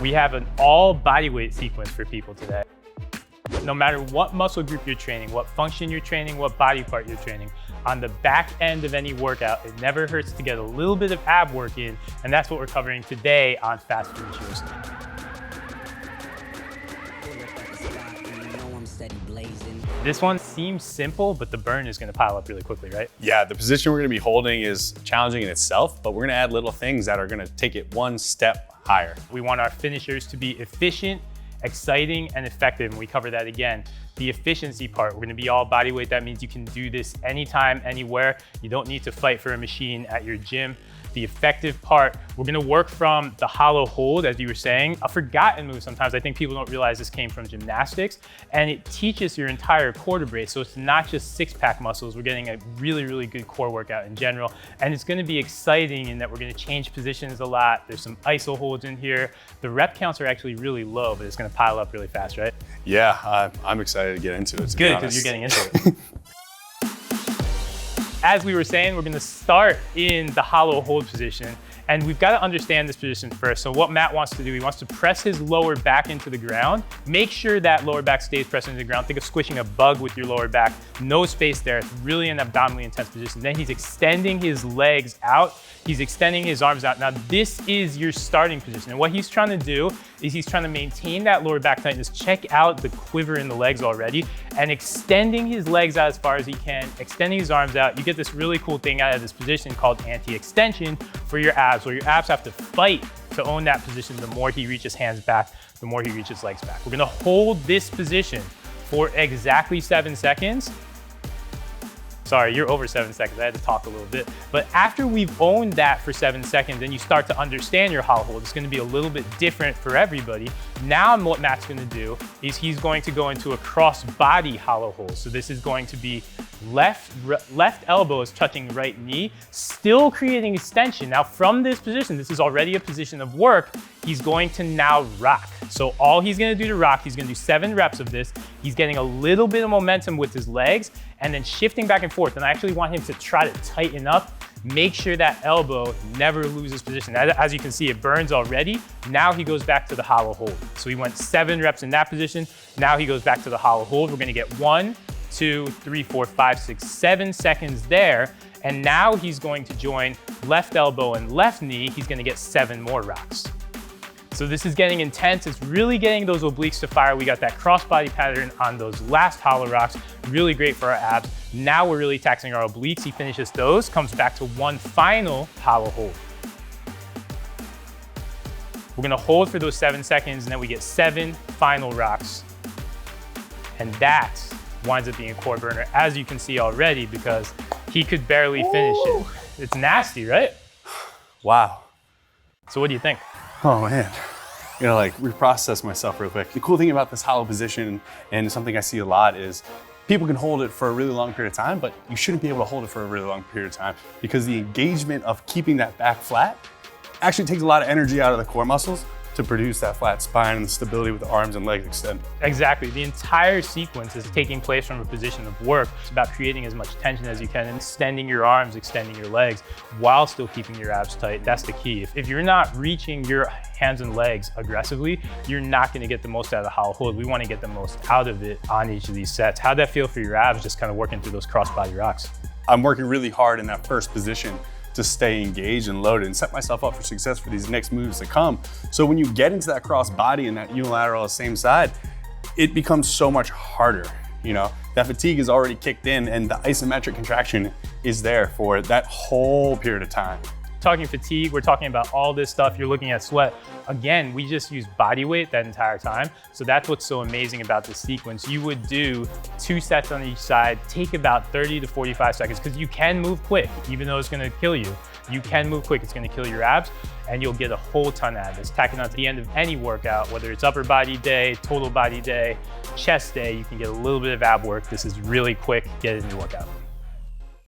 We have an all body weight sequence for people today. No matter what muscle group you're training, what function you're training, what body part you're training, on the back end of any workout, it never hurts to get a little bit of ab work in, and that's what we're covering today on Fast Finishers. This one seems simple, but the burn is gonna pile up really quickly, right? Yeah, the position we're gonna be holding is challenging in itself, but we're gonna add little things that are gonna take it one step higher. We want our finishers to be efficient, exciting, and effective, and we cover that again. The efficiency part, we're gonna be all body weight. That means you can do this anytime, anywhere. You don't need to fight for a machine at your gym. The effective part, we're gonna work from the hollow hold, as you were saying, a forgotten move sometimes. I think people don't realize this came from gymnastics, and it teaches your entire core to brace. So it's not just six-pack muscles. We're getting a really, really good core workout in general, and it's gonna be exciting in that we're gonna change positions a lot. There's some iso holds in here. The rep counts are actually really low, but it's gonna pile up really fast, right? Yeah, I'm excited to get into it. Good, because you're getting into it. As we were saying, we're gonna start in the hollow hold position, and we've gotta understand this position first. So what Matt wants to do, he wants to press his lower back into the ground. Make sure that lower back stays pressed into the ground. Think of squishing a bug with your lower back. No space there. It's really an abdominally intense position. Then he's extending his legs out. He's extending his arms out. Now this is your starting position. And what he's trying to do is he's trying to maintain that lower back tightness. Check out the quiver in the legs already, and extending his legs out as far as he can, extending his arms out. You get this really cool thing out of this position called anti-extension for your abs, where your abs have to fight to own that position. The more he reaches hands back, the more he reaches legs back. We're gonna hold this position for exactly 7 seconds. Sorry, you're over 7 seconds. I had to talk a little bit. But after we've owned that for 7 seconds, then you start to understand your hollow hold. It's gonna be a little bit different for everybody. Now what Matt's gonna do is he's going to go into a cross body hollow hold. So this is going to be left elbow is touching right knee, still creating extension. Now from this position, this is already a position of work, he's going to now rock. So all he's gonna do to rock, he's gonna do 7 reps of this. He's getting a little bit of momentum with his legs and then shifting back and forth. And I actually want him to try to tighten up, make sure that elbow never loses position. As you can see, it burns already. Now he goes back to the hollow hold. So he went 7 reps in that position. Now he goes back to the hollow hold. We're gonna get 1, 2, 3, 4, 5, 6, 7 seconds there. And now he's going to join left elbow and left knee. He's gonna get 7 more rocks. So this is getting intense. It's really getting those obliques to fire. We got that crossbody pattern on those last hollow rocks. Really great for our abs. Now we're really taxing our obliques. He finishes those, comes back to one final hollow hold. We're gonna hold for those 7 seconds, and then we get 7 final rocks. And that winds up being a core burner, as you can see already, because he could barely finish it. It's nasty, right? Wow. So what do you think? Oh man, you know, like reprocess myself real quick. The cool thing about this hollow position, and something I see a lot, is people can hold it for a really long period of time, but you shouldn't be able to hold it for a really long period of time because the engagement of keeping that back flat actually takes a lot of energy out of the core muscles to produce that flat spine and the stability with the arms and legs extended. Exactly. The entire sequence is taking place from a position of work. It's about creating as much tension as you can and extending your arms, extending your legs while still keeping your abs tight. That's the key. If you're not reaching your hands and legs aggressively, you're not going to get the most out of the hollow hold. We want to get the most out of it on each of these sets. How'd that feel for your abs, just kind of working through those crossbody rocks? I'm working really hard in that first position to stay engaged and loaded and set myself up for success for these next moves to come. So when you get into that cross body and that unilateral same side, it becomes so much harder. You know, that fatigue is already kicked in and the isometric contraction is there for that whole period of time. Talking fatigue, we're talking about all this stuff. You're looking at sweat. Again, we just use body weight that entire time. So that's what's so amazing about this sequence. You would do 2 sets on each side, take about 30 to 45 seconds, because you can move quick, even though it's gonna kill you. You can move quick, it's gonna kill your abs, and you'll get a whole ton out of this. Tacking on to the end of any workout, whether it's upper body day, total body day, chest day, you can get a little bit of ab work. This is really quick, get it in your workout.